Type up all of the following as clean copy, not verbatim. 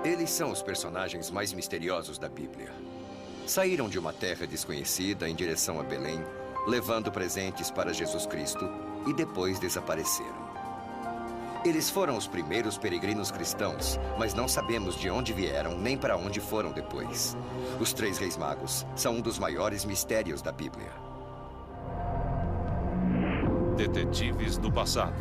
Eles são os personagens mais misteriosos da Bíblia. Saíram de uma terra desconhecida em direção a Belém, levando presentes para Jesus Cristo e depois desapareceram. Eles foram os primeiros peregrinos cristãos, mas não sabemos de onde vieram nem para onde foram depois. Os três reis magos são um dos maiores mistérios da Bíblia. Detetives do passado.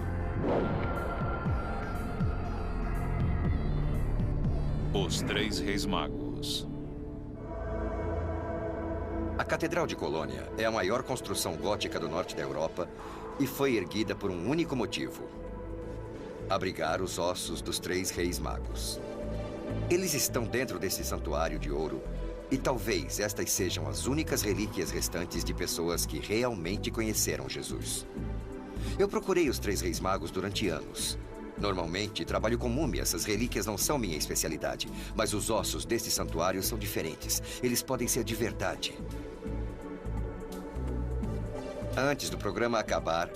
Os três reis magos. A Catedral de Colônia é a maior construção gótica do norte da Europa e foi erguida por um único motivo: abrigar os ossos dos três reis magos. Eles estão dentro desse santuário de ouro e talvez estas sejam as únicas relíquias restantes de pessoas que realmente conheceram Jesus. Eu procurei os três reis magos durante anos. Normalmente, trabalho com múmias, as relíquias não são minha especialidade, mas os ossos deste santuário são diferentes. Eles podem ser de verdade. Antes do programa acabar,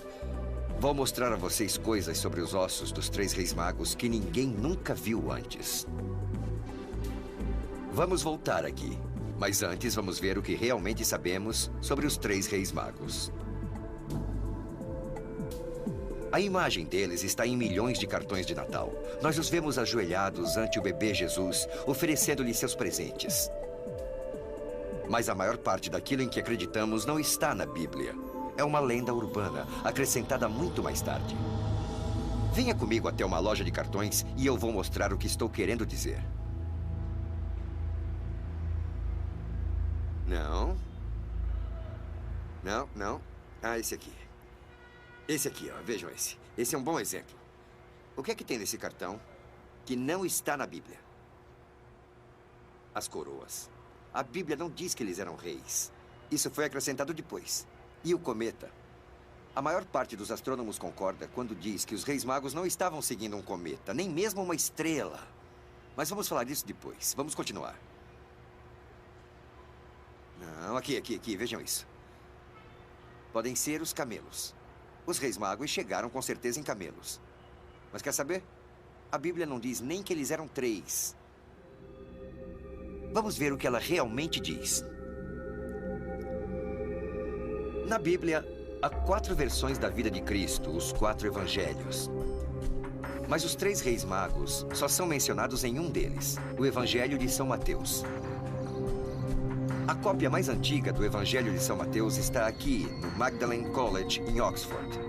vou mostrar a vocês coisas sobre os ossos dos três reis magos que ninguém nunca viu antes. Vamos voltar aqui, mas antes vamos ver o que realmente sabemos sobre os três reis magos. A imagem deles está em milhões de cartões de Natal. Nós os vemos ajoelhados ante o bebê Jesus, oferecendo-lhe seus presentes. Mas a maior parte daquilo em que acreditamos não está na Bíblia. É uma lenda urbana, acrescentada muito mais tarde. Venha comigo até uma loja de cartões e eu vou mostrar o que estou querendo dizer. Não. Não, não. Ah, esse aqui. Esse aqui, ó. Vejam esse. Esse é um bom exemplo. O que é que tem nesse cartão que não está na Bíblia? As coroas. A Bíblia não diz que eles eram reis. Isso foi acrescentado depois. E o cometa? A maior parte dos astrônomos concorda quando diz que os reis magos não estavam seguindo um cometa, nem mesmo uma estrela. Mas vamos falar disso depois. Vamos continuar. Não, aqui. Vejam isso. Podem ser os camelos. Os reis magos chegaram com certeza em camelos. Mas quer saber? A Bíblia não diz nem que eles eram três. Vamos ver o que ela realmente diz. Na Bíblia, há 4 versões da vida de Cristo, os 4 evangelhos. Mas os 3 reis magos só são mencionados em um deles, o Evangelho de São Mateus. A cópia mais antiga do Evangelho de São Mateus está aqui, no Magdalen College, em Oxford.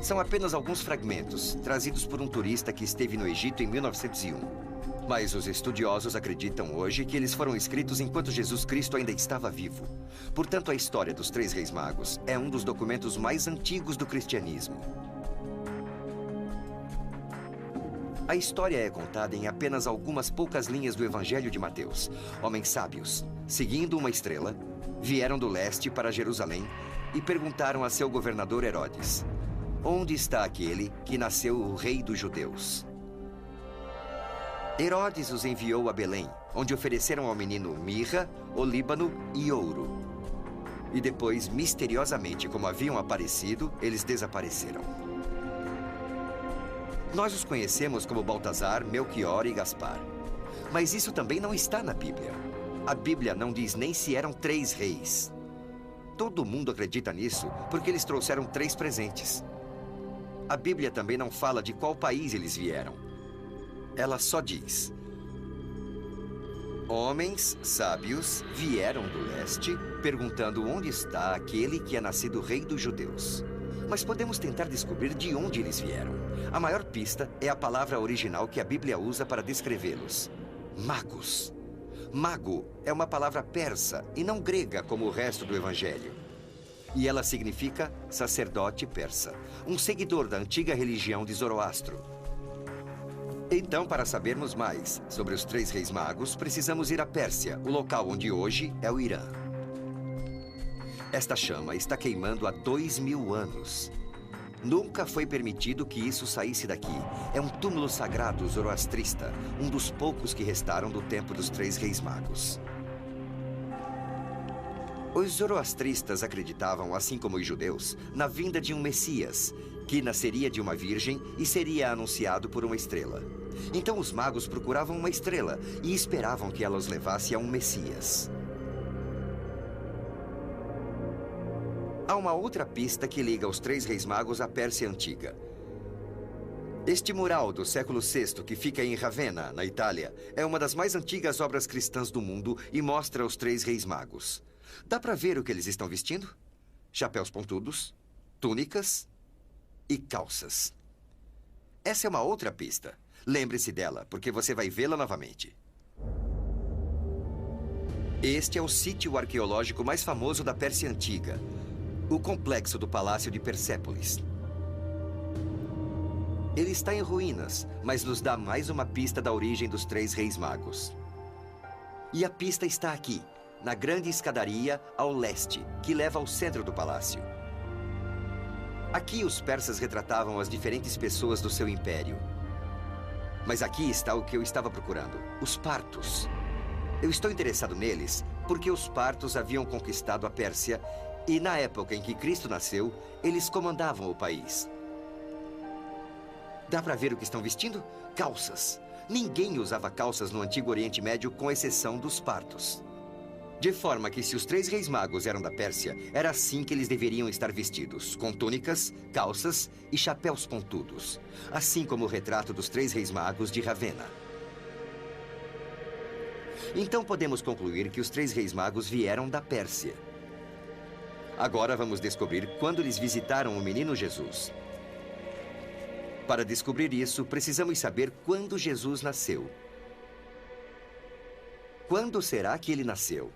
São apenas alguns fragmentos, trazidos por um turista que esteve no Egito em 1901. Mas os estudiosos acreditam hoje que eles foram escritos enquanto Jesus Cristo ainda estava vivo. Portanto, a história dos 3 reis magos é um dos documentos mais antigos do cristianismo. A história é contada em apenas algumas poucas linhas do Evangelho de Mateus. Homens sábios, seguindo uma estrela, vieram do leste para Jerusalém e perguntaram a seu governador Herodes: onde está aquele que nasceu o rei dos judeus? Herodes os enviou a Belém, onde ofereceram ao menino mirra, olíbano e ouro. E depois, misteriosamente, como haviam aparecido, eles desapareceram. Nós os conhecemos como Baltazar, Melquior e Gaspar. Mas isso também não está na Bíblia. A Bíblia não diz nem se eram 3 reis. Todo mundo acredita nisso porque eles trouxeram 3 presentes. A Bíblia também não fala de qual país eles vieram. Ela só diz: homens sábios vieram do leste, perguntando onde está aquele que é nascido rei dos judeus. Mas podemos tentar descobrir de onde eles vieram. A maior pista é a palavra original que a Bíblia usa para descrevê-los: magos. Mago é uma palavra persa e não grega como o resto do Evangelho. E ela significa sacerdote persa, um seguidor da antiga religião de Zoroastro. Então, para sabermos mais sobre os 3 reis magos, precisamos ir à Pérsia, o local onde hoje é o Irã. Esta chama está queimando há 2000 anos. Nunca foi permitido que isso saísse daqui. É um túmulo sagrado zoroastrista, um dos poucos que restaram do tempo dos 3 reis magos. Os zoroastristas acreditavam, assim como os judeus, na vinda de um Messias, que nasceria de uma virgem e seria anunciado por uma estrela. Então os magos procuravam uma estrela e esperavam que ela os levasse a um Messias. Há uma outra pista que liga os três reis magos à Pérsia Antiga. Este mural do século VI, que fica em Ravenna, na Itália, é uma das mais antigas obras cristãs do mundo e mostra os três reis magos. Dá para ver o que eles estão vestindo? Chapéus pontudos, túnicas e calças. Essa é uma outra pista. Lembre-se dela, porque você vai vê-la novamente. Este é o sítio arqueológico mais famoso da Pérsia Antiga, o complexo do Palácio de Persépolis. Ele está em ruínas, mas nos dá mais uma pista da origem dos três reis magos. E a pista está aqui, na grande escadaria ao leste, que leva ao centro do palácio. Aqui os persas retratavam as diferentes pessoas do seu império. Mas aqui está o que eu estava procurando, os partos. Eu estou interessado neles porque os partos haviam conquistado a Pérsia e na época em que Cristo nasceu, eles comandavam o país. Dá para ver o que estão vestindo? Calças. Ninguém usava calças no Antigo Oriente Médio, com exceção dos partos. De forma que se os três reis magos eram da Pérsia, era assim que eles deveriam estar vestidos, com túnicas, calças e chapéus pontudos. Assim como o retrato dos três reis magos de Ravenna. Então podemos concluir que os três reis magos vieram da Pérsia. Agora vamos descobrir quando eles visitaram o menino Jesus. Para descobrir isso, precisamos saber quando Jesus nasceu. Quando será que ele nasceu?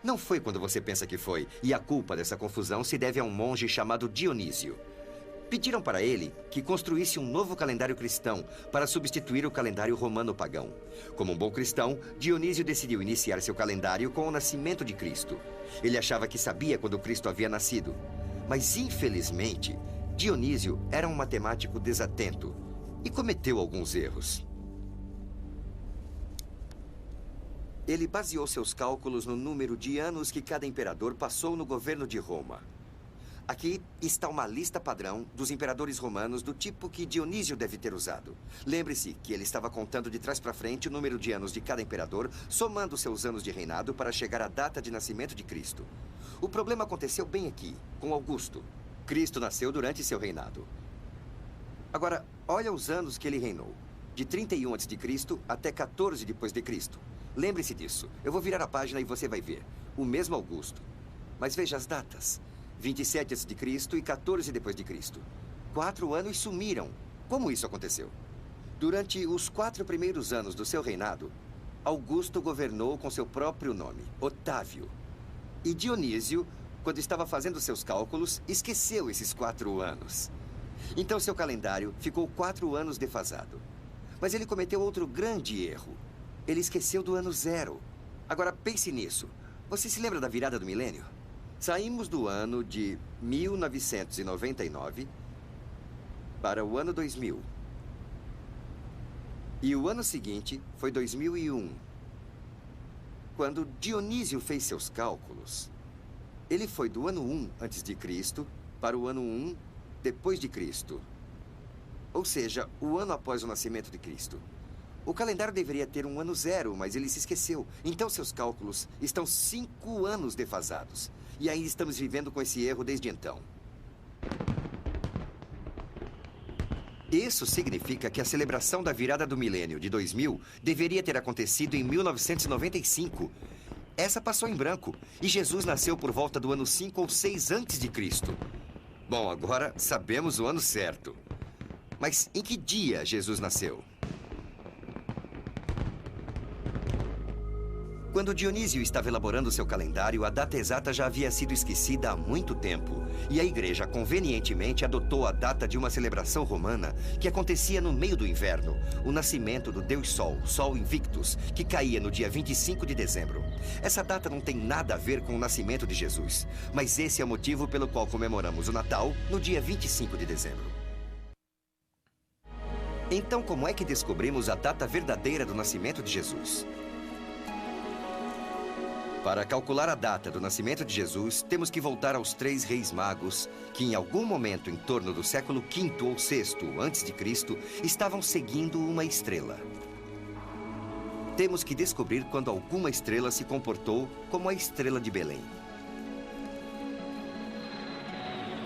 Não foi quando você pensa que foi, e a culpa dessa confusão se deve a um monge chamado Dionísio. Pediram para ele que construísse um novo calendário cristão para substituir o calendário romano pagão. Como um bom cristão, Dionísio decidiu iniciar seu calendário com o nascimento de Cristo. Ele achava que sabia quando Cristo havia nascido. Mas, infelizmente, Dionísio era um matemático desatento e cometeu alguns erros. Ele baseou seus cálculos no número de anos que cada imperador passou no governo de Roma. Aqui está uma lista padrão dos imperadores romanos do tipo que Dionísio deve ter usado. Lembre-se que ele estava contando de trás para frente o número de anos de cada imperador, somando seus anos de reinado para chegar à data de nascimento de Cristo. O problema aconteceu bem aqui, com Augusto. Cristo nasceu durante seu reinado. Agora, olha os anos que ele reinou. De 31 a.C. até 14 depois de Cristo. Lembre-se disso. Eu vou virar a página e você vai ver. O mesmo Augusto. Mas veja as datas. 27 a.C. e 14 depois de Cristo. 4 anos sumiram. Como isso aconteceu? Durante os 4 primeiros anos do seu reinado, Augusto governou com seu próprio nome, Otávio. E Dionísio, quando estava fazendo seus cálculos, esqueceu esses 4 anos. Então seu calendário ficou 4 anos defasado. Mas ele cometeu outro grande erro. Ele esqueceu do ano 0. Agora pense nisso. Você se lembra da virada do milênio? Saímos do ano de 1999 para o ano 2000. E o ano seguinte foi 2001. Quando Dionísio fez seus cálculos, ele foi do ano 1 antes de Cristo para o ano 1 depois de Cristo. Ou seja, o ano após o nascimento de Cristo. O calendário deveria ter um ano 0, mas ele se esqueceu. Então seus cálculos estão 5 anos defasados. E ainda estamos vivendo com esse erro desde então. Isso significa que a celebração da virada do milênio de 2000 deveria ter acontecido em 1995. Essa passou em branco. E Jesus nasceu por volta do ano 5 ou 6 antes de Cristo. Bom, agora sabemos o ano certo. Mas em que dia Jesus nasceu? Quando Dionísio estava elaborando seu calendário, a data exata já havia sido esquecida há muito tempo. E a igreja convenientemente adotou a data de uma celebração romana que acontecia no meio do inverno, o nascimento do Deus Sol, Sol Invictus, que caía no dia 25 de dezembro. Essa data não tem nada a ver com o nascimento de Jesus, mas esse é o motivo pelo qual comemoramos o Natal no dia 25 de dezembro. Então, como é que descobrimos a data verdadeira do nascimento de Jesus? Para calcular a data do nascimento de Jesus, temos que voltar aos 3 reis magos, que em algum momento em torno do século V ou VI a.C., estavam seguindo uma estrela. Temos que descobrir quando alguma estrela se comportou como a estrela de Belém.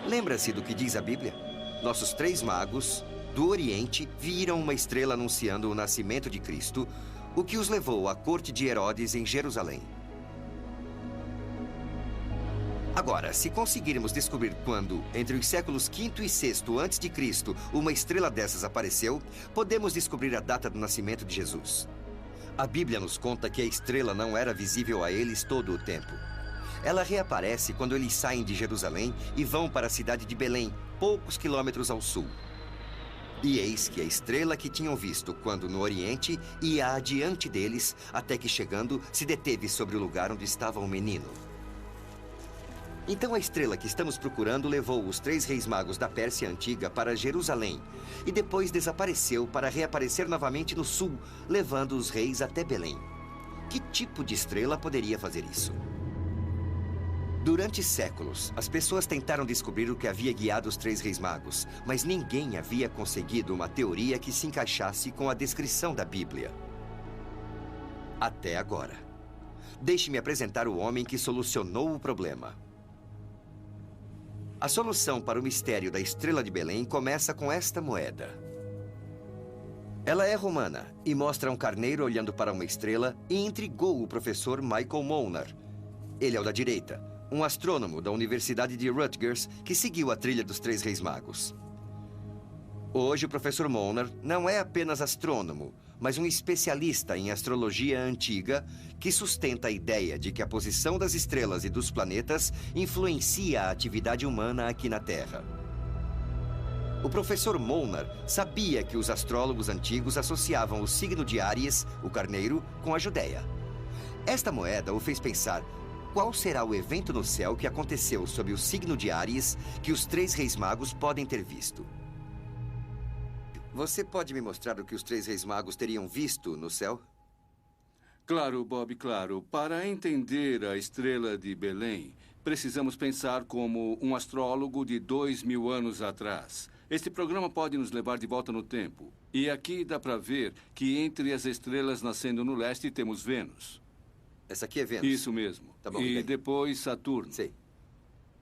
Lembra-se do que diz a Bíblia? Nossos 3 magos do Oriente viram uma estrela anunciando o nascimento de Cristo, o que os levou à corte de Herodes em Jerusalém. Agora, se conseguirmos descobrir quando, entre os séculos V e VI a.C., uma estrela dessas apareceu, podemos descobrir a data do nascimento de Jesus. A Bíblia nos conta que a estrela não era visível a eles todo o tempo. Ela reaparece quando eles saem de Jerusalém e vão para a cidade de Belém, poucos quilômetros ao sul. E eis que a estrela que tinham visto quando no Oriente ia adiante deles, até que chegando, se deteve sobre o lugar onde estava o menino. Então a estrela que estamos procurando levou os 3 reis magos da Pérsia Antiga para Jerusalém e depois desapareceu para reaparecer novamente no sul, levando os reis até Belém. Que tipo de estrela poderia fazer isso? Durante séculos, as pessoas tentaram descobrir o que havia guiado os 3 reis magos, mas ninguém havia conseguido uma teoria que se encaixasse com a descrição da Bíblia. Até agora. Deixe-me apresentar o homem que solucionou o problema. A solução para o mistério da estrela de Belém começa com esta moeda. Ela é romana e mostra um carneiro olhando para uma estrela e intrigou o professor Michael Molnar. Ele é o da direita, um astrônomo da Universidade de Rutgers que seguiu a trilha dos 3 reis magos. Hoje, o professor Molnar não é apenas astrônomo, mas um especialista em astrologia antiga que sustenta a ideia de que a posição das estrelas e dos planetas influencia a atividade humana aqui na Terra. O professor Molnar sabia que os astrólogos antigos associavam o signo de Áries, o carneiro, com a Judéia. Esta moeda o fez pensar: qual será o evento no céu que aconteceu sob o signo de Áries que os 3 reis magos podem ter visto? Você pode me mostrar o que os 3 reis magos teriam visto no céu? Claro, Bob, claro. Para entender a estrela de Belém, precisamos pensar como um astrólogo de 2000 anos atrás. Este programa pode nos levar de volta no tempo. E aqui dá para ver que entre as estrelas nascendo no leste temos Vênus. Essa aqui é Vênus? Isso mesmo. Tá bom, e depois Saturno. Sei.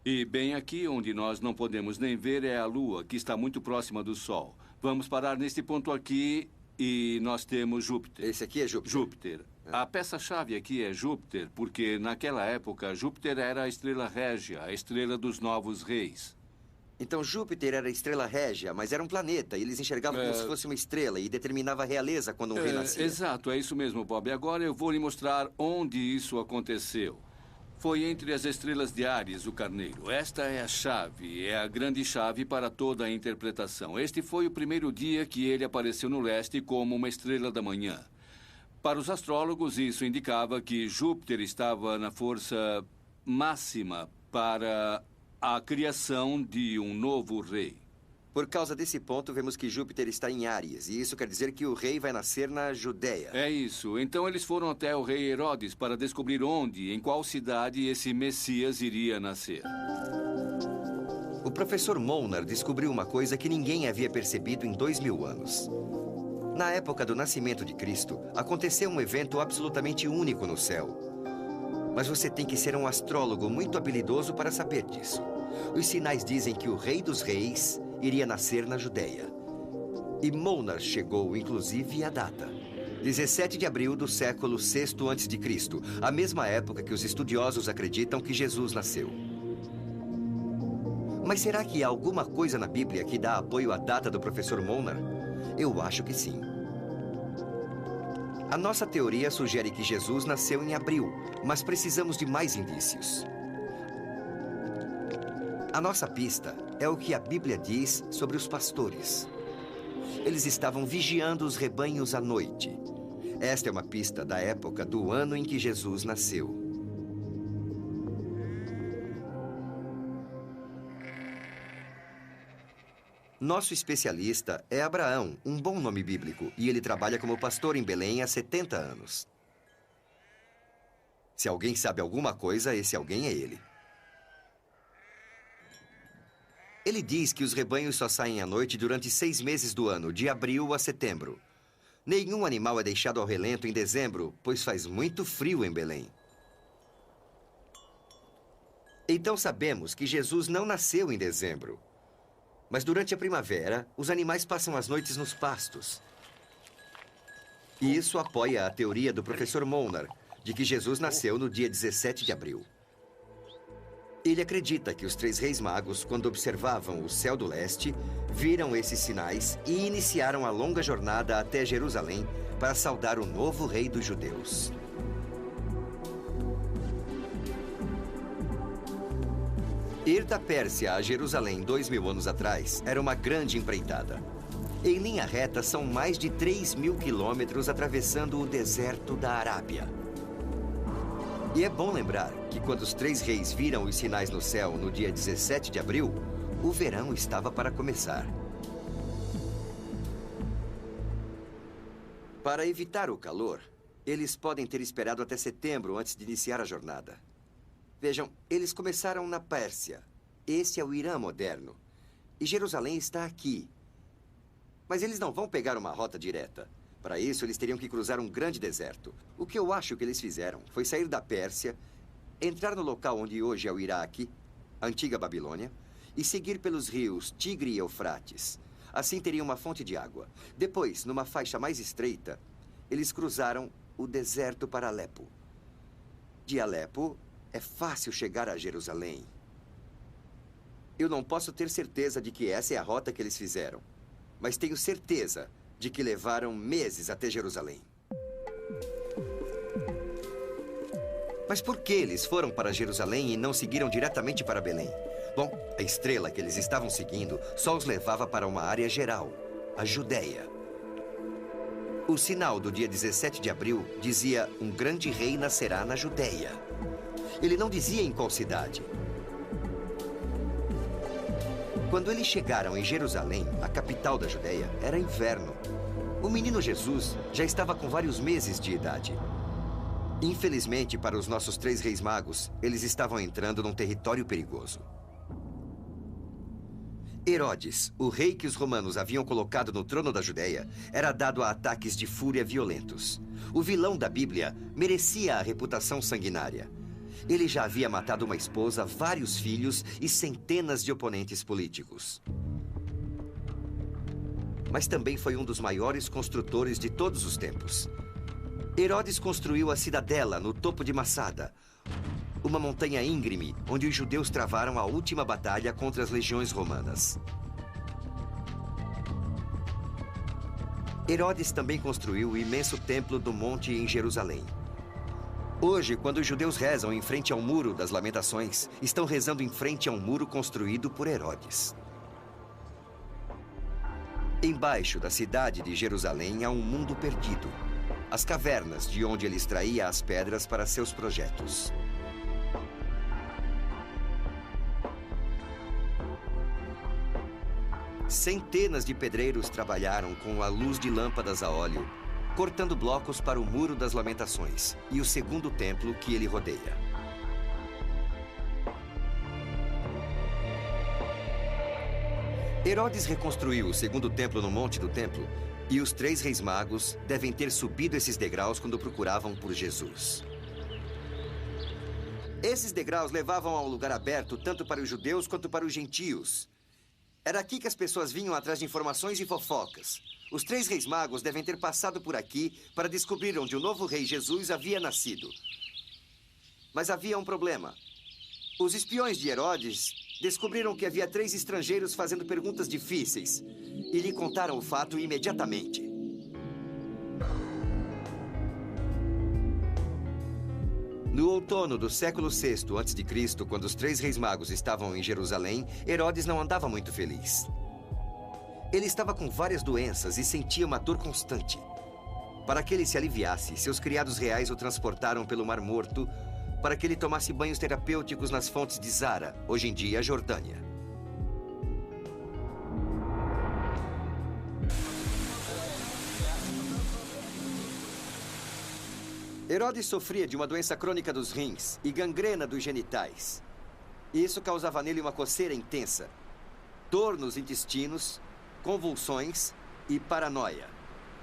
E bem aqui, onde nós não podemos nem ver, é a Lua, que está muito próxima do Sol. Vamos parar neste ponto aqui e nós temos Júpiter. Esse aqui é Júpiter? Júpiter. A peça-chave aqui é Júpiter, porque naquela época Júpiter era a estrela régia, a estrela dos novos reis. Então Júpiter era a estrela régia, mas era um planeta. E eles enxergavam como se fosse uma estrela e determinava a realeza quando um rei nascia. Exato, é isso mesmo, Bob. Agora eu vou lhe mostrar onde isso aconteceu. Foi entre as estrelas de Áries, o carneiro. Esta é a chave, é a grande chave para toda a interpretação. Este foi o primeiro dia que ele apareceu no leste como uma estrela da manhã. Para os astrólogos, isso indicava que Júpiter estava na força máxima para a criação de um novo rei. Por causa desse ponto, vemos que Júpiter está em Áries, e isso quer dizer que o rei vai nascer na Judéia. É isso. Então eles foram até o rei Herodes para descobrir onde, em qual cidade esse Messias iria nascer. O professor Molnar descobriu uma coisa que ninguém havia percebido em 2000 anos. Na época do nascimento de Cristo, aconteceu um evento absolutamente único no céu. Mas você tem que ser um astrólogo muito habilidoso para saber disso. Os sinais dizem que o Rei dos Reis iria nascer na Judéia. E Molnar chegou, inclusive, à data. 17 de abril do século VI a.C., a mesma época que os estudiosos acreditam que Jesus nasceu. Mas será que há alguma coisa na Bíblia que dá apoio à data do professor Molnar? Eu acho que sim. A nossa teoria sugere que Jesus nasceu em abril, mas precisamos de mais indícios. A nossa pista é o que a Bíblia diz sobre os pastores. Eles estavam vigiando os rebanhos à noite. Esta é uma pista da época do ano em que Jesus nasceu. Nosso especialista é Abraão, um bom nome bíblico, e ele trabalha como pastor em Belém há 70 anos. Se alguém sabe alguma coisa, esse alguém é ele. Ele diz que os rebanhos só saem à noite durante 6 meses do ano, de abril a setembro. Nenhum animal é deixado ao relento em dezembro, pois faz muito frio em Belém. Então sabemos que Jesus não nasceu em dezembro. Mas durante a primavera, os animais passam as noites nos pastos. E isso apoia a teoria do professor Molnar, de que Jesus nasceu no dia 17 de abril. Ele acredita que os 3 reis magos, quando observavam o céu do leste, viram esses sinais e iniciaram a longa jornada até Jerusalém para saudar o novo rei dos judeus. Ir da Pérsia a Jerusalém 2000 anos atrás era uma grande empreitada. Em linha reta, são mais de 3.000 quilômetros atravessando o deserto da Arábia. E é bom lembrar que quando os 3 reis viram os sinais no céu no dia 17 de abril, o verão estava para começar. Para evitar o calor, eles podem ter esperado até setembro antes de iniciar a jornada. Vejam, eles começaram na Pérsia. Esse é o Irã moderno. E Jerusalém está aqui. Mas eles não vão pegar uma rota direta. Para isso, eles teriam que cruzar um grande deserto. O que eu acho que eles fizeram foi sair da Pérsia, entrar no local onde hoje é o Iraque, a antiga Babilônia, e seguir pelos rios Tigre e Eufrates. Assim teriam uma fonte de água. Depois, numa faixa mais estreita, eles cruzaram o deserto para Alepo. De Alepo, é fácil chegar a Jerusalém. Eu não posso ter certeza de que essa é a rota que eles fizeram, mas tenho certeza de que levaram meses até Jerusalém. Mas por que eles foram para Jerusalém e não seguiram diretamente para Belém? Bom, a estrela que eles estavam seguindo só os levava para uma área geral, a Judéia. O sinal do dia 17 de abril dizia: um grande rei nascerá na Judéia. Ele não dizia em qual cidade. Quando eles chegaram em Jerusalém, a capital da Judéia, era inverno. O menino Jesus já estava com vários meses de idade. Infelizmente, para os nossos 3 reis magos, eles estavam entrando num território perigoso. Herodes, o rei que os romanos haviam colocado no trono da Judéia, era dado a ataques de fúria violentos. O vilão da Bíblia merecia a reputação sanguinária. Ele já havia matado uma esposa, vários filhos e centenas de oponentes políticos. Mas também foi um dos maiores construtores de todos os tempos. Herodes construiu a cidadela no topo de Massada, uma montanha íngreme onde os judeus travaram a última batalha contra as legiões romanas. Herodes também construiu o imenso templo do monte em Jerusalém. Hoje, quando os judeus rezam em frente ao Muro das Lamentações, estão rezando em frente a um muro construído por Herodes. Embaixo da cidade de Jerusalém há um mundo perdido. As cavernas de onde ele extraía as pedras para seus projetos. Centenas de pedreiros trabalharam com a luz de lâmpadas a óleo, cortando blocos para o Muro das Lamentações e o segundo templo que ele rodeia. Herodes reconstruiu o segundo templo no Monte do Templo, e os 3 reis magos devem ter subido esses degraus quando procuravam por Jesus. Esses degraus levavam a um lugar aberto tanto para os judeus quanto para os gentios. Era aqui que as pessoas vinham atrás de informações e fofocas. Os 3 reis magos devem ter passado por aqui para descobrir onde o novo rei Jesus havia nascido. Mas havia um problema. Os espiões de Herodes descobriram que havia 3 estrangeiros fazendo perguntas difíceis e lhe contaram o fato imediatamente. No outono do século VI a.C., quando os 3 reis magos estavam em Jerusalém, Herodes não andava muito feliz. Ele estava com várias doenças e sentia uma dor constante. Para que ele se aliviasse, seus criados reais o transportaram pelo Mar Morto para que ele tomasse banhos terapêuticos nas fontes de Zara, hoje em dia a Jordânia. Herodes sofria de uma doença crônica dos rins e gangrena dos genitais. Isso causava nele uma coceira intensa, dor nos intestinos, convulsões e paranoia.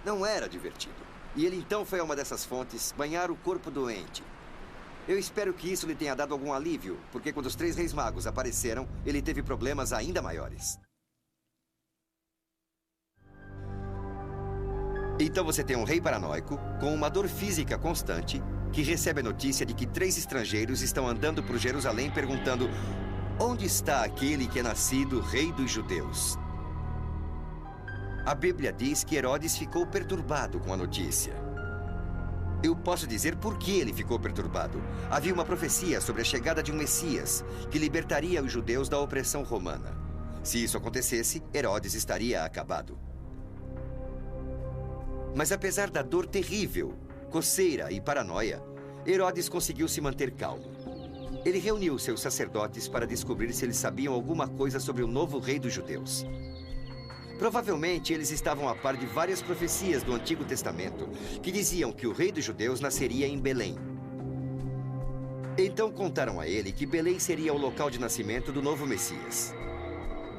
Não era divertido. E ele então foi a uma dessas fontes banhar o corpo doente. Eu espero que isso lhe tenha dado algum alívio, porque quando os 3 reis magos apareceram, ele teve problemas ainda maiores. Então você tem um rei paranoico, com uma dor física constante, que recebe a notícia de que 3 estrangeiros estão andando por Jerusalém perguntando: onde está aquele que é nascido rei dos judeus? A Bíblia diz que Herodes ficou perturbado com a notícia. Eu posso dizer por que ele ficou perturbado. Havia uma profecia sobre a chegada de um Messias, que libertaria os judeus da opressão romana. Se isso acontecesse, Herodes estaria acabado. Mas apesar da dor terrível, coceira e paranoia, Herodes conseguiu se manter calmo. Ele reuniu seus sacerdotes para descobrir se eles sabiam alguma coisa sobre o novo rei dos judeus. Provavelmente eles estavam a par de várias profecias do Antigo Testamento que diziam que o rei dos judeus nasceria em Belém. Então contaram a ele que Belém seria o local de nascimento do novo Messias.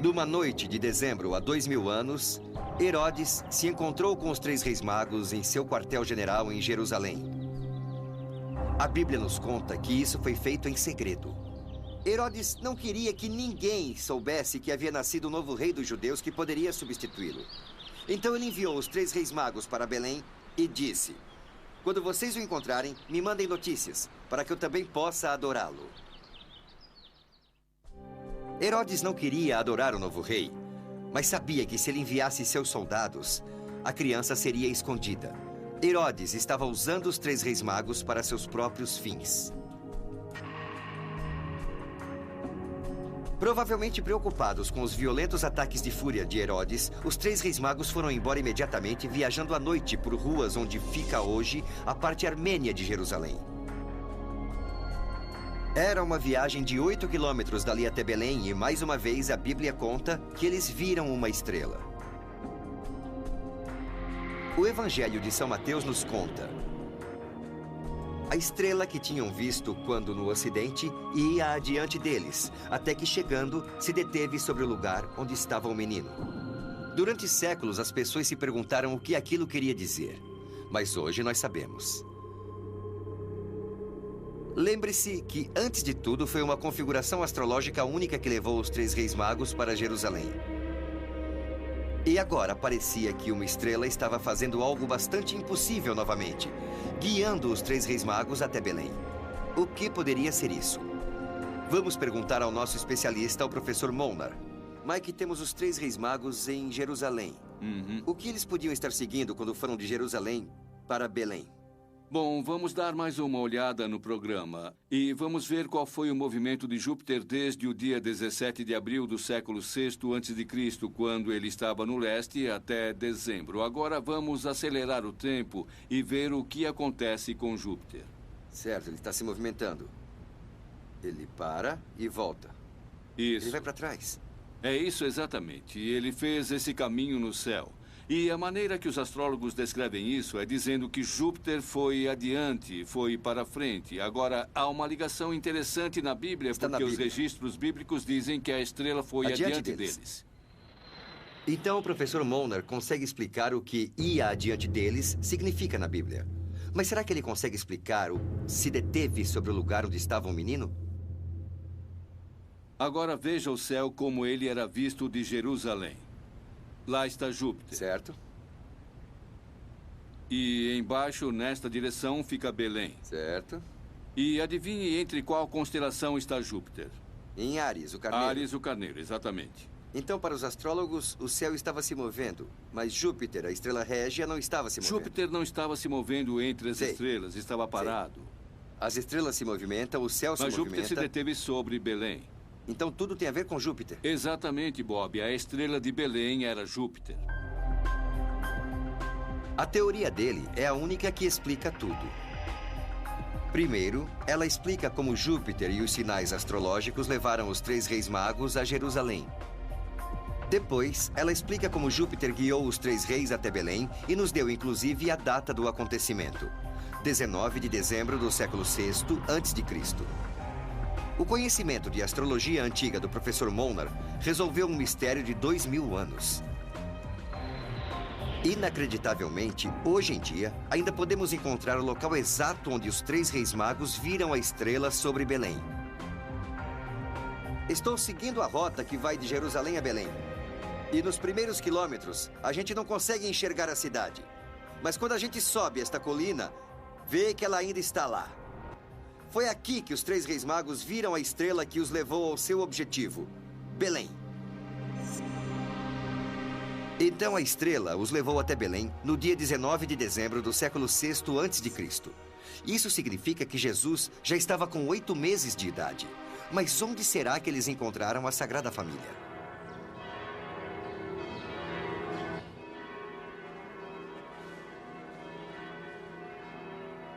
Numa noite de dezembro há 2000 anos, Herodes se encontrou com os 3 reis magos em seu quartel-general em Jerusalém. A Bíblia nos conta que isso foi feito em segredo. Herodes não queria que ninguém soubesse que havia nascido o novo rei dos judeus que poderia substituí-lo. Então ele enviou os 3 reis magos para Belém e disse: quando vocês o encontrarem, me mandem notícias, para que eu também possa adorá-lo. Herodes não queria adorar o novo rei, mas sabia que se ele enviasse seus soldados, a criança seria escondida. Herodes estava usando os 3 reis magos para seus próprios fins. Provavelmente preocupados com os violentos ataques de fúria de Herodes, os 3 reis magos foram embora imediatamente, viajando à noite por ruas onde fica hoje a parte armênia de Jerusalém. Era uma viagem de 8 quilômetros dali até Belém e, mais uma vez, a Bíblia conta que eles viram uma estrela. O Evangelho de São Mateus nos conta: a estrela que tinham visto quando no ocidente ia adiante deles, até que chegando, se deteve sobre o lugar onde estava o menino. Durante séculos, as pessoas se perguntaram o que aquilo queria dizer, mas hoje nós sabemos. Lembre-se que, antes de tudo, foi uma configuração astrológica única que levou os 3 reis magos para Jerusalém. E agora parecia que uma estrela estava fazendo algo bastante impossível novamente, guiando os 3 reis magos até Belém. O que poderia ser isso? Vamos perguntar ao nosso especialista, o professor Molnar. Mike, temos os 3 reis magos em Jerusalém. O que eles podiam estar seguindo quando foram de Jerusalém para Belém? Bom, vamos dar mais uma olhada no programa e vamos ver qual foi o movimento de Júpiter desde o dia 17 de abril do século VI a.C., quando ele estava no leste, até dezembro. Agora vamos acelerar o tempo e ver o que acontece com Júpiter. Certo, ele está se movimentando. Ele para e volta. Isso. Ele vai para trás. É isso exatamente. Ele fez esse caminho no céu. E a maneira que os astrólogos descrevem isso é dizendo que Júpiter foi adiante, foi para frente. Agora, há uma ligação interessante na Bíblia, porque os registros bíblicos dizem que a estrela foi adiante deles. Então o professor Molnar consegue explicar o que ia adiante deles significa na Bíblia. Mas será que ele consegue explicar o se deteve sobre o lugar onde estava o menino? Agora veja o céu como ele era visto de Jerusalém. Lá está Júpiter. Certo. E embaixo, nesta direção, fica Belém. Certo. E adivinhe entre qual constelação está Júpiter? Em Áries, o Carneiro. Áries, o Carneiro, exatamente. Então, para os astrólogos, o céu estava se movendo, mas Júpiter, a estrela régia, não estava se movendo. Júpiter não estava se movendo entre as estrelas, estava parado. As estrelas se movimentam, o céu se movimenta. Mas Júpiter se deteve sobre Belém. Então tudo tem a ver com Júpiter. Exatamente, Bob. A estrela de Belém era Júpiter. A teoria dele é a única que explica tudo. Primeiro, ela explica como Júpiter e os sinais astrológicos levaram os 3 reis magos a Jerusalém. Depois, ela explica como Júpiter guiou os 3 reis até Belém e nos deu inclusive a data do acontecimento. 19 de dezembro do século VI a.C. O conhecimento de astrologia antiga do professor Molnar resolveu um mistério de 2000 anos. Inacreditavelmente, hoje em dia, ainda podemos encontrar o local exato onde os 3 reis magos viram a estrela sobre Belém. Estou seguindo a rota que vai de Jerusalém a Belém. E nos primeiros quilômetros, a gente não consegue enxergar a cidade. Mas quando a gente sobe esta colina, vê que ela ainda está lá. Foi aqui que os 3 reis magos viram a estrela que os levou ao seu objetivo, Belém. Então a estrela os levou até Belém no dia 19 de dezembro do século VI a.C. Isso significa que Jesus já estava com 8 meses de idade. Mas onde será que eles encontraram a Sagrada Família?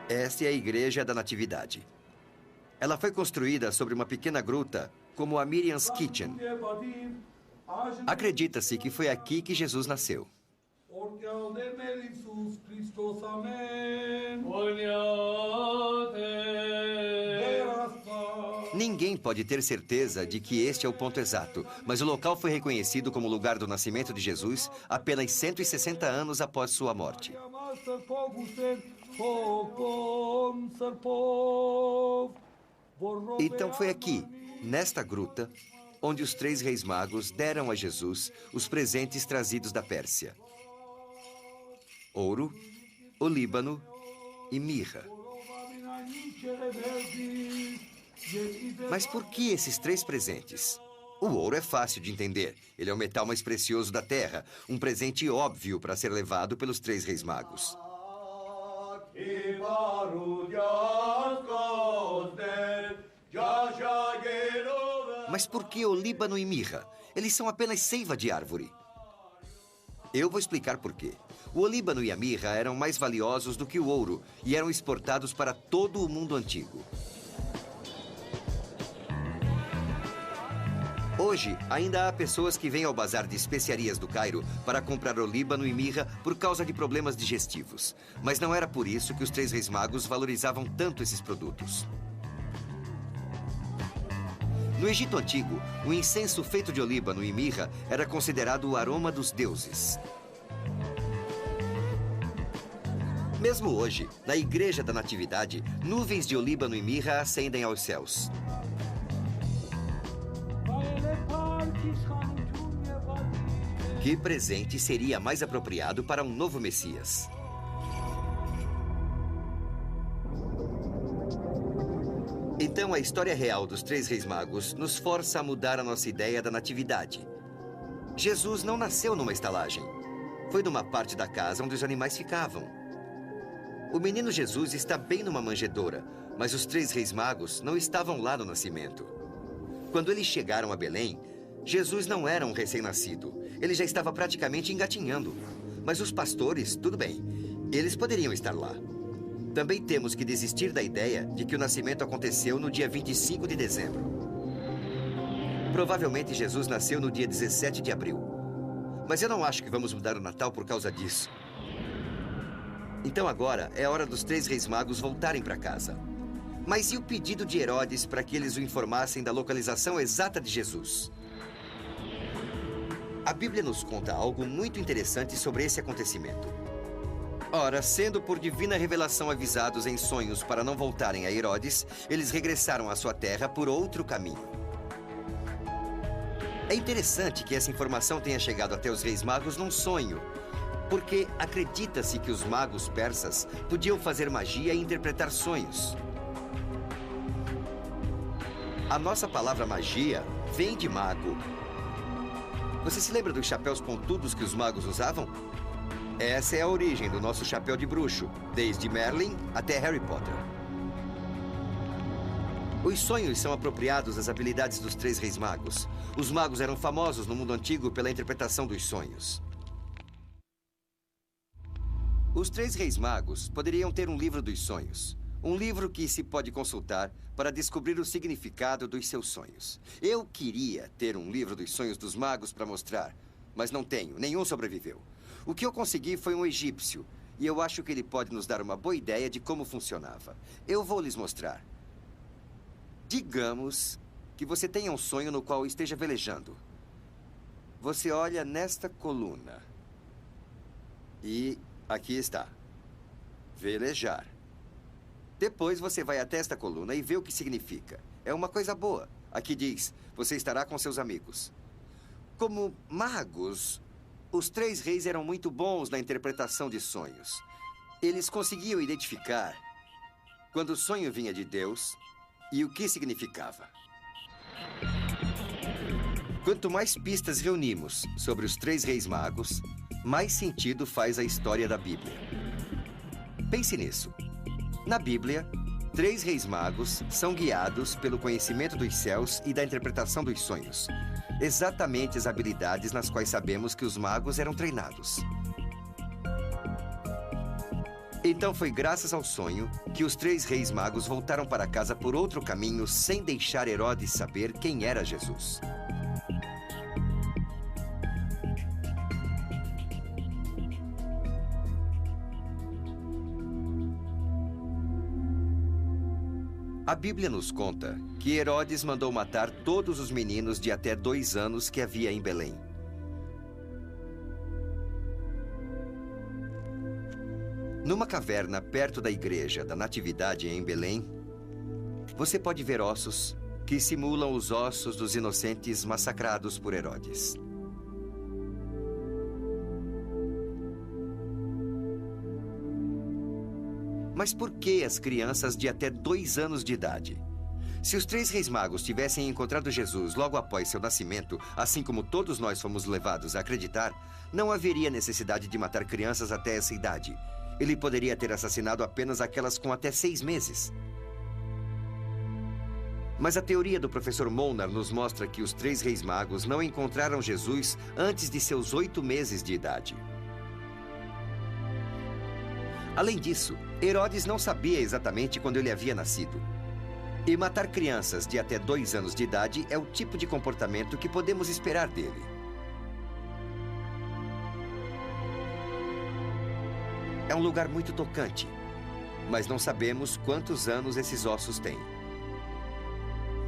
Esta é a Igreja da Natividade. Ela foi construída sobre uma pequena gruta, como a Miriam's Kitchen. Acredita-se que foi aqui que Jesus nasceu. Ninguém pode ter certeza de que este é o ponto exato, mas o local foi reconhecido como lugar do nascimento de Jesus apenas 160 anos após sua morte. Então foi aqui, nesta gruta, onde os 3 reis magos deram a Jesus os presentes trazidos da Pérsia: ouro, olíbano e mirra. Mas por que esses 3 presentes? O ouro é fácil de entender. Ele é o metal mais precioso da terra, um presente óbvio para ser levado pelos 3 reis magos. Mas por que olíbano e mirra? Eles são apenas seiva de árvore. Eu vou explicar por quê. O olíbano e a mirra eram mais valiosos do que o ouro e eram exportados para todo o mundo antigo. Hoje, ainda há pessoas que vêm ao bazar de especiarias do Cairo para comprar olíbano e mirra por causa de problemas digestivos. Mas não era por isso que os 3 reis magos valorizavam tanto esses produtos. No Egito Antigo, o incenso feito de olíbano e mirra era considerado o aroma dos deuses. Mesmo hoje, na Igreja da Natividade, nuvens de olíbano e mirra ascendem aos céus. Que presente seria mais apropriado para um novo Messias? Então, a história real dos 3 reis magos nos força a mudar a nossa ideia da natividade. Jesus não nasceu numa estalagem. Foi numa parte da casa onde os animais ficavam. O menino Jesus está bem numa manjedoura, mas os 3 reis magos não estavam lá no nascimento. Quando eles chegaram a Belém, Jesus não era um recém-nascido. Ele já estava praticamente engatinhando. Mas os pastores, tudo bem, eles poderiam estar lá. Também temos que desistir da ideia de que o nascimento aconteceu no dia 25 de dezembro. Provavelmente Jesus nasceu no dia 17 de abril. Mas eu não acho que vamos mudar o Natal por causa disso. Então agora é a hora dos 3 reis magos voltarem para casa. Mas e o pedido de Herodes para que eles o informassem da localização exata de Jesus? A Bíblia nos conta algo muito interessante sobre esse acontecimento. Ora, sendo por divina revelação avisados em sonhos para não voltarem a Herodes, eles regressaram à sua terra por outro caminho. É interessante que essa informação tenha chegado até os reis magos num sonho, porque acredita-se que os magos persas podiam fazer magia e interpretar sonhos. A nossa palavra magia vem de mago. Você se lembra dos chapéus pontudos que os magos usavam? Essa é a origem do nosso chapéu de bruxo, desde Merlin até Harry Potter. Os sonhos são apropriados às habilidades dos 3 reis magos. Os magos eram famosos no mundo antigo pela interpretação dos sonhos. Os 3 reis magos poderiam ter um livro dos sonhos. Um livro que se pode consultar para descobrir o significado dos seus sonhos. Eu queria ter um livro dos sonhos dos magos para mostrar, mas não tenho, nenhum sobreviveu. O que eu consegui foi um egípcio, E eu acho que ele pode nos dar uma boa ideia de como funcionava. Eu vou lhes mostrar. Digamos que você tenha um sonho no qual esteja velejando. Você olha nesta coluna. E aqui está. Velejar. Depois você vai até esta coluna e vê o que significa. É uma coisa boa. Aqui diz, você estará com seus amigos. Como magos, os 3 reis eram muito bons na interpretação de sonhos. Eles conseguiam identificar quando o sonho vinha de Deus e o que significava. Quanto mais pistas reunimos sobre os 3 reis magos, mais sentido faz a história da Bíblia. Pense nisso. Na Bíblia, 3 reis magos são guiados pelo conhecimento dos céus e da interpretação dos sonhos. Exatamente as habilidades nas quais sabemos que os magos eram treinados. Então foi graças ao sonho que os 3 reis magos voltaram para casa por outro caminho sem deixar Herodes saber quem era Jesus. A Bíblia nos conta que Herodes mandou matar todos os meninos de até 2 anos que havia em Belém. Numa caverna perto da igreja da Natividade em Belém, você pode ver ossos que simulam os ossos dos inocentes massacrados por Herodes. Mas por que as crianças de até 2 anos de idade? Se os 3 reis magos tivessem encontrado Jesus logo após seu nascimento, assim como todos nós fomos levados a acreditar, não haveria necessidade de matar crianças até essa idade. Ele poderia ter assassinado apenas aquelas com até 6 meses. Mas a teoria do professor Molnar nos mostra que os 3 reis magos não encontraram Jesus antes de seus 8 meses de idade. Além disso, Herodes não sabia exatamente quando ele havia nascido. E matar crianças de até 2 anos de idade é o tipo de comportamento que podemos esperar dele. É um lugar muito tocante, mas não sabemos quantos anos esses ossos têm.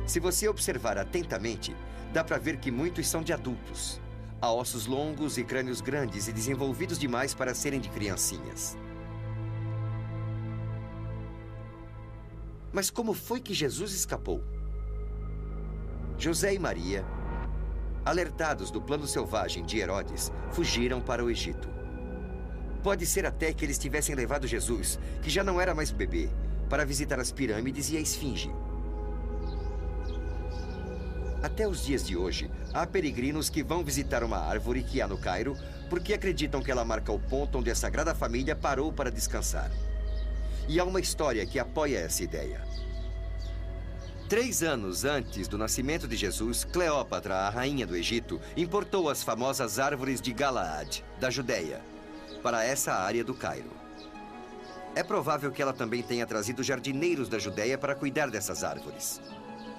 Se você observar atentamente, dá para ver que muitos são de adultos. Há ossos longos e crânios grandes e desenvolvidos demais para serem de criancinhas. Mas como foi que Jesus escapou? José e Maria, alertados do plano selvagem de Herodes, fugiram para o Egito. Pode ser até que eles tivessem levado Jesus, que já não era mais bebê, para visitar as pirâmides e a esfinge. Até os dias de hoje, há peregrinos que vão visitar uma árvore que há no Cairo porque acreditam que ela marca o ponto onde a Sagrada Família parou para descansar. E há uma história que apoia essa ideia. 3 anos antes do nascimento de Jesus, Cleópatra, a rainha do Egito, importou as famosas árvores de Galaad, da Judéia, para essa área do Cairo. É provável que ela também tenha trazido jardineiros da Judéia para cuidar dessas árvores.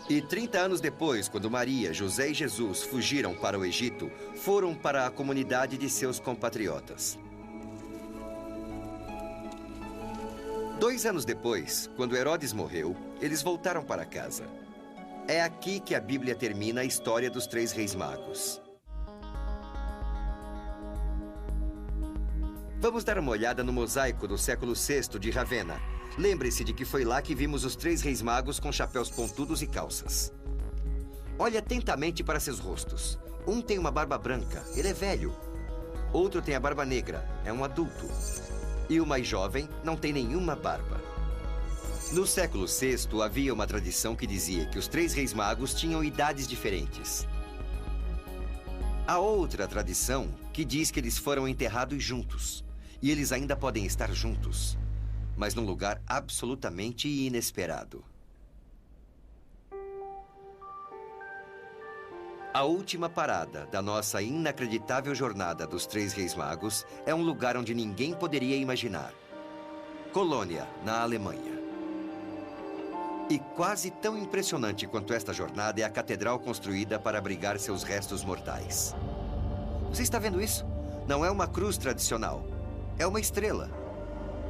E 30 anos depois, quando Maria, José e Jesus fugiram para o Egito, foram para a comunidade de seus compatriotas. 2 anos depois, quando Herodes morreu, eles voltaram para casa. É aqui que a Bíblia termina a história dos 3 reis magos. Vamos dar uma olhada no mosaico do século VI de Ravenna. Lembre-se de que foi lá que vimos os 3 reis magos com chapéus pontudos e calças. Olhe atentamente para seus rostos. Um tem uma barba branca, ele é velho. Outro tem a barba negra, é um adulto. E o mais jovem não tem nenhuma barba. No século VI, havia uma tradição que dizia que os 3 reis magos tinham idades diferentes. Há outra tradição que diz que eles foram enterrados juntos. E eles ainda podem estar juntos, mas num lugar absolutamente inesperado. A última parada da nossa inacreditável jornada dos 3 reis magos é um lugar onde ninguém poderia imaginar. Colônia, na Alemanha. E quase tão impressionante quanto esta jornada é a catedral construída para abrigar seus restos mortais. Você está vendo isso? Não é uma cruz tradicional. É uma estrela.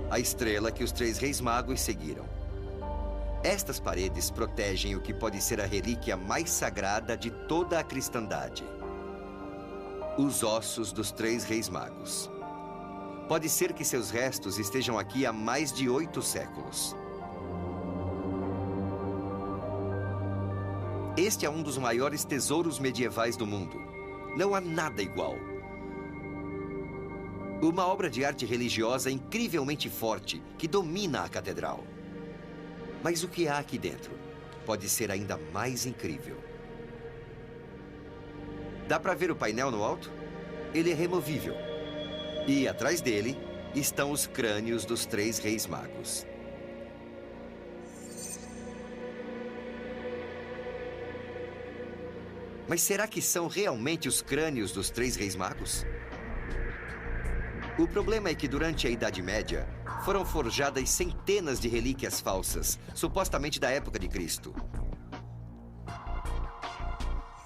a estrela que os 3 reis magos seguiram. Estas paredes protegem o que pode ser a relíquia mais sagrada de toda a cristandade: os ossos dos 3 reis magos. Pode ser que seus restos estejam aqui há mais de 8 séculos. Este é um dos maiores tesouros medievais do mundo. Não há nada igual. Uma obra de arte religiosa incrivelmente forte que domina a catedral. Mas o que há aqui dentro pode ser ainda mais incrível. Dá para ver o painel no alto? Ele é removível. E atrás dele estão os crânios dos 3 reis magos. Mas será que são realmente os crânios dos 3 reis magos? O problema é que durante a Idade Média foram forjadas centenas de relíquias falsas, supostamente da época de Cristo.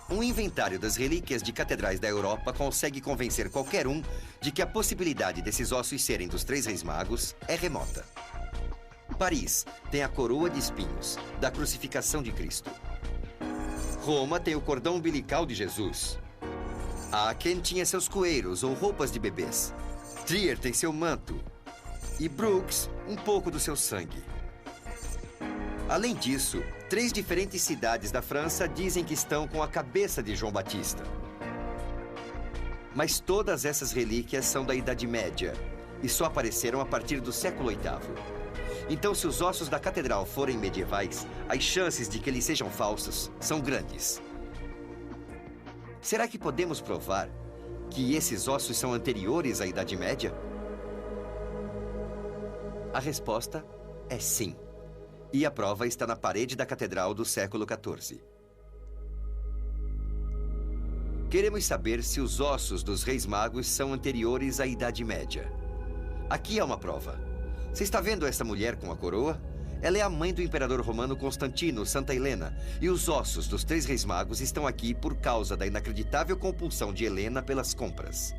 Um inventário das relíquias de catedrais da Europa consegue convencer qualquer um de que a possibilidade desses ossos serem dos 3 reis magos é remota. Paris tem a coroa de espinhos da crucificação de Cristo. Roma tem o cordão umbilical de Jesus. Aachen tinha seus coeiros ou roupas de bebês. Trier tem seu manto. E Bruges, um pouco do seu sangue. Além disso, 3 diferentes cidades da França dizem que estão com a cabeça de João Batista. Mas todas essas relíquias são da Idade Média e só apareceram a partir do século VIII. Então, se os ossos da catedral forem medievais, as chances de que eles sejam falsos são grandes. Será que podemos provar que esses ossos são anteriores à Idade Média? A resposta é sim. E a prova está na parede da catedral do século XIV. Queremos saber se os ossos dos reis magos são anteriores à Idade Média. Aqui há uma prova. Você está vendo essa mulher com a coroa? Ela é a mãe do imperador romano Constantino, Santa Helena. E os ossos dos 3 reis magos estão aqui por causa da inacreditável compulsão de Helena pelas compras.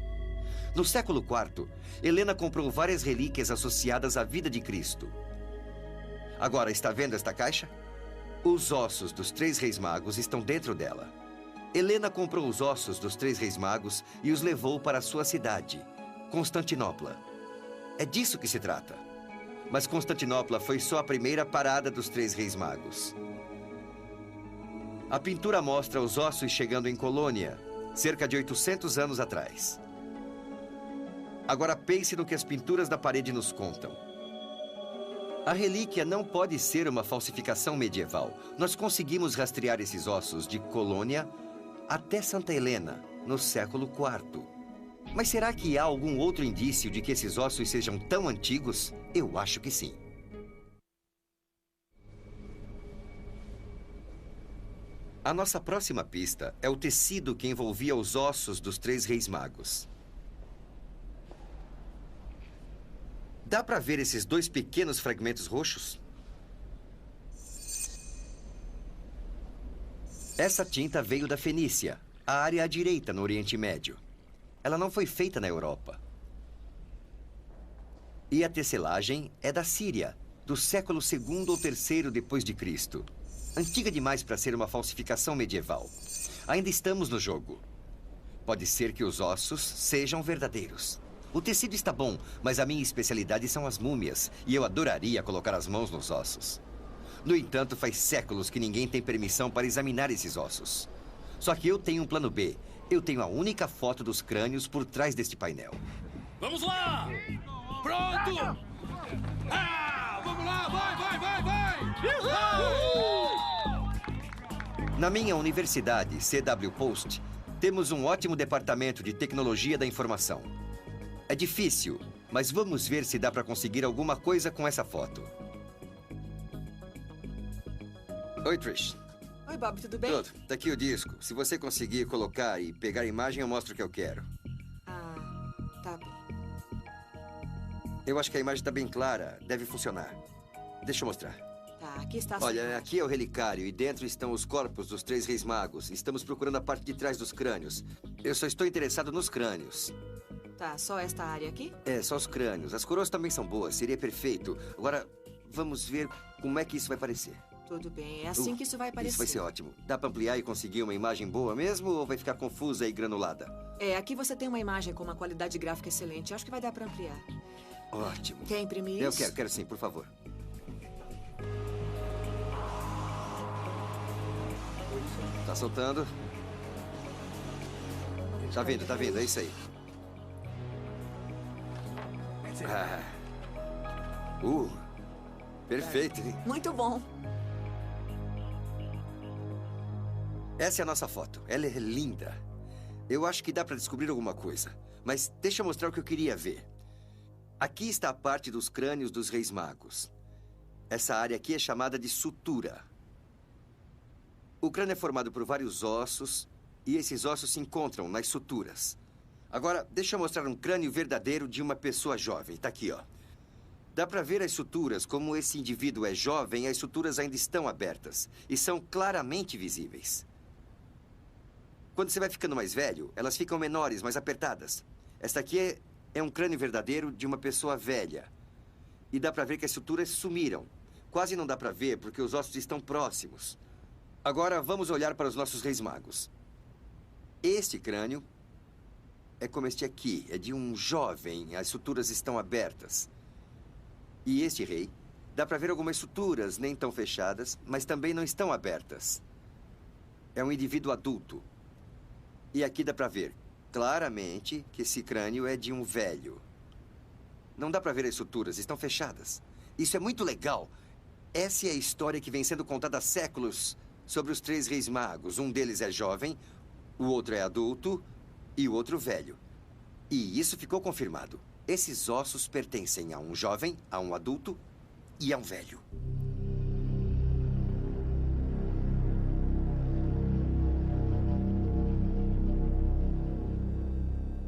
No século IV, Helena comprou várias relíquias associadas à vida de Cristo. Agora, está vendo esta caixa? Os ossos dos 3 reis magos estão dentro dela. Helena comprou os ossos dos 3 reis magos e os levou para a sua cidade, Constantinopla. É disso que se trata. Mas Constantinopla foi só a primeira parada dos 3 reis magos. A pintura mostra os ossos chegando em Colônia, cerca de 800 anos atrás. Agora pense no que as pinturas da parede nos contam. A relíquia não pode ser uma falsificação medieval. Nós conseguimos rastrear esses ossos de Colônia até Santa Helena, no século IV. Mas será que há algum outro indício de que esses ossos sejam tão antigos? Eu acho que sim. A nossa próxima pista é o tecido que envolvia os ossos dos 3 reis magos. Dá para ver esses 2 pequenos fragmentos roxos? Essa tinta veio da Fenícia, a área à direita no Oriente Médio. Ela não foi feita na Europa. E a tecelagem é da Síria, do século II ou III depois de Cristo. Antiga demais para ser uma falsificação medieval. Ainda estamos no jogo. Pode ser que os ossos sejam verdadeiros. O tecido está bom, mas a minha especialidade são as múmias, e eu adoraria colocar as mãos nos ossos. No entanto, faz séculos que ninguém tem permissão para examinar esses ossos. Só que eu tenho um plano B. Eu tenho a única foto dos crânios por trás deste painel. Vamos lá! Pronto! Ah, vamos lá! Vai! Na minha universidade, CW Post, temos um ótimo departamento de tecnologia da informação. É difícil, mas vamos ver se dá para conseguir alguma coisa com essa foto. Oi, Trish. Oi, Bob, tudo bem? Tudo. Tá aqui o disco. Se você conseguir colocar e pegar a imagem, eu mostro o que eu quero. Ah, tá bem. Eu acho que a imagem tá bem clara. Deve funcionar. Deixa eu mostrar. Tá, aqui está a Olha, sua aqui é o relicário e dentro estão os corpos dos 3 reis magos. Estamos procurando a parte de trás dos crânios. Eu só estou interessado nos crânios. Tá, só esta área aqui? É, só os crânios. As coroas também são boas, seria perfeito. Agora, vamos ver como é que isso vai parecer. Tudo bem, é assim que isso vai aparecer. Isso vai ser ótimo. Dá pra ampliar e conseguir uma imagem boa mesmo ou vai ficar confusa e granulada? É, aqui você tem uma imagem com uma qualidade gráfica excelente. Acho que vai dar pra ampliar. Ótimo. Quer imprimir Eu isso? quero sim, por favor. Tá soltando. Tá vindo, é isso aí. Perfeito, hein? Muito bom. Essa é a nossa foto. Ela é linda. Eu acho que dá pra descobrir alguma coisa. Mas deixa eu mostrar o que eu queria ver. Aqui está a parte dos crânios dos reis magos. Essa área aqui é chamada de sutura. O crânio é formado por vários ossos e esses ossos se encontram nas suturas. Agora, deixa eu mostrar um crânio verdadeiro de uma pessoa jovem. Tá aqui, ó. Dá pra ver as suturas. Como esse indivíduo é jovem, as suturas ainda estão abertas e são claramente visíveis. Quando você vai ficando mais velho, elas ficam menores, mais apertadas. Esta aqui é um crânio verdadeiro de uma pessoa velha. E dá pra ver que as suturas sumiram. Quase não dá pra ver porque os ossos estão próximos. Agora, vamos olhar para os nossos reis magos. Este crânio é como este aqui. É de um jovem. As suturas estão abertas. E este rei, dá pra ver algumas suturas nem tão fechadas, mas também não estão abertas. É um indivíduo adulto. E aqui dá pra ver claramente que esse crânio é de um velho. Não dá pra ver as suturas, estão fechadas. Isso é muito legal. Essa é a história que vem sendo contada há séculos sobre os três reis magos. Um deles é jovem, o outro é adulto e o outro velho. E isso ficou confirmado. Esses ossos pertencem a um jovem, a um adulto e a um velho.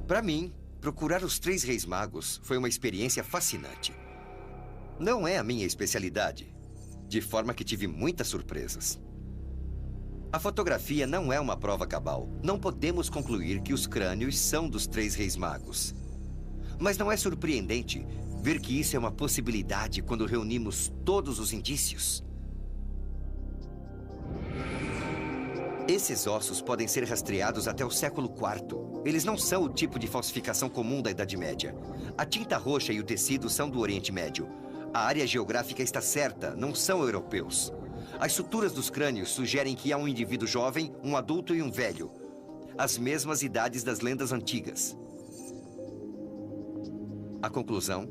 Para mim, procurar os três reis magos foi uma experiência fascinante. Não é a minha especialidade, de forma que tive muitas surpresas. A fotografia não é uma prova cabal. Não podemos concluir que os crânios são dos três reis magos. Mas não é surpreendente ver que isso é uma possibilidade quando reunimos todos os indícios. Esses ossos podem ser rastreados até o século IV. Eles não são o tipo de falsificação comum da Idade Média. A tinta roxa e o tecido são do Oriente Médio. A área geográfica está certa, não são europeus. As suturas dos crânios sugerem que há um indivíduo jovem, um adulto e um velho. As mesmas idades das lendas antigas. A conclusão?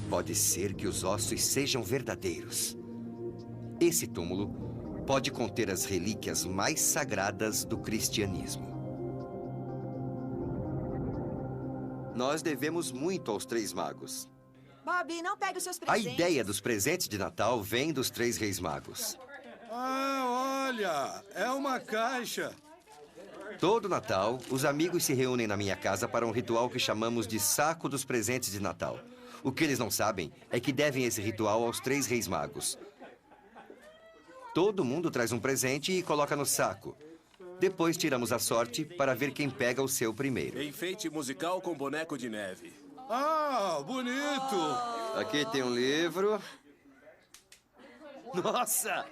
Pode ser que os ossos sejam verdadeiros. Esse túmulo pode conter as relíquias mais sagradas do cristianismo. Nós devemos muito aos três magos. Bob, não pegue os seus A presentes. ideia dos presentes de Natal vem dos três reis magos. Ah, olha! É uma caixa. Todo Natal, os amigos se reúnem na minha casa para um ritual que chamamos de Saco dos Presentes de Natal. O que eles não sabem é que devem esse ritual aos três reis magos. Todo mundo traz um presente e coloca no saco. Depois tiramos a sorte para ver quem pega o seu primeiro. Enfeite musical com boneco de neve. Ah, bonito! Aqui tem um livro. Nossa!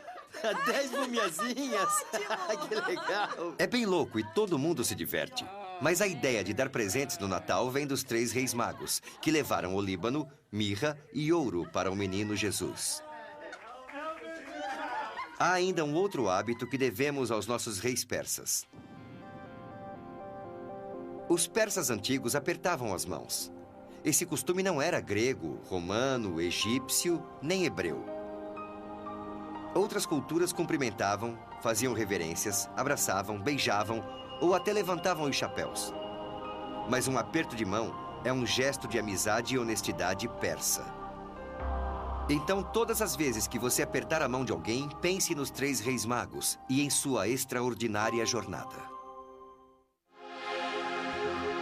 10 mumiazinhas! Que legal! É bem louco e todo mundo se diverte. Mas a ideia de dar presentes no Natal vem dos três reis magos, que levaram o líbano, mirra e ouro para o menino Jesus. Há ainda um outro hábito que devemos aos nossos reis persas. Os persas antigos apertavam as mãos. Esse costume não era grego, romano, egípcio, nem hebreu. Outras culturas cumprimentavam, faziam reverências, abraçavam, beijavam ou até levantavam os chapéus. Mas um aperto de mão é um gesto de amizade e honestidade persa. Então, todas as vezes que você apertar a mão de alguém, pense nos três reis magos e em sua extraordinária jornada.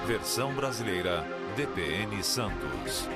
Versão brasileira, DPN Santos.